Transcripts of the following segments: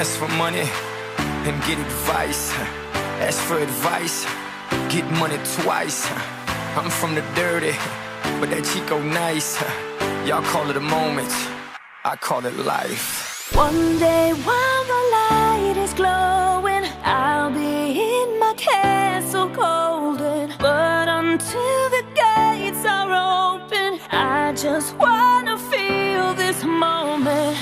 Ask for money and get advice. Ask for advice, get money twice. I'm from the dirty, but that Chico nice. Y'all call it a moment, I call it life. One day while the light is glowing, I'll be in my castle golden. But until the gates are open, I just wanna feel this moment.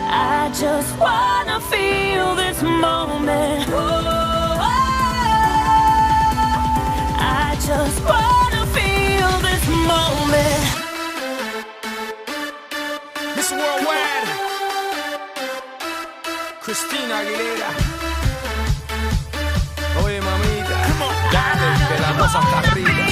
I just wanna feel this moment. I just wanna feel this moment. Miss Worldwide, Christina Aguilera. Oye, mamita, dale, que la cosa está arriba.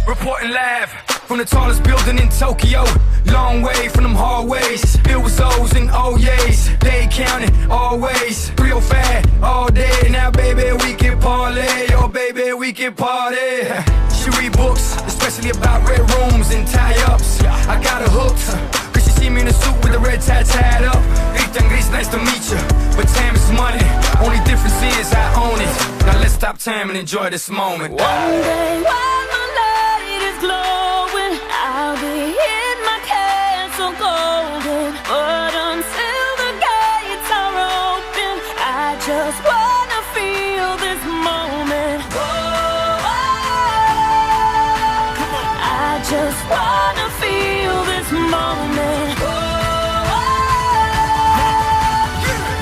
Reporting live from the tallest building in Tokyo. Long way from them hallways. It was O's and O's. They counting always. 305 all day. Now baby we can parlay. Oh baby we can party. She read books, especially about red rooms and tie-ups. I got her hooked, cause she see me in a suit with the red tie tied up. Ethan Gris, nice to meet you, but time is money. Only difference is I own it. Now let's stop time and enjoy this moment. One day while my light is glowing, I'll be in my castle golden. But until the gates are open, I just wanna feel this moment. I just wanna feel this moment.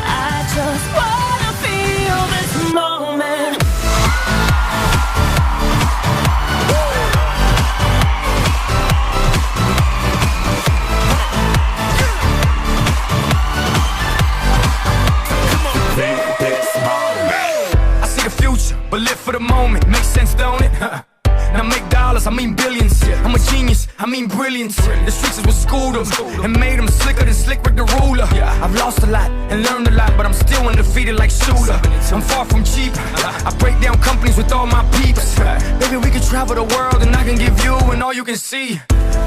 I just wanna feel this moment. I see the future, but live for the moment. Makes sense, don't it? Now make dollars, I mean billions. I'm a genius, I mean brilliance. The streets is what schooled them and made them slicker than Slick Rick the ruler. I've lost a lot and learned a lot, but I'm still undefeated like Shooter. I'm far from cheap, I break down companies with all my peeps. Baby, we can travel the world and I can give you and all you can see.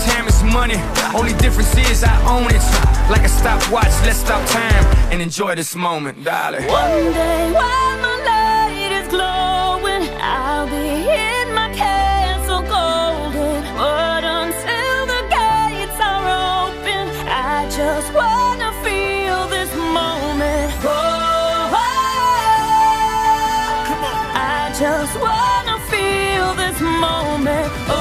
Time is money, only difference is I own it. Like a stopwatch, let's stop time and enjoy this moment, darling. One day while my light is glowing, I'll be in my castle golden. But until the gates are open, I just wanna feel this moment. I just wanna feel this moment.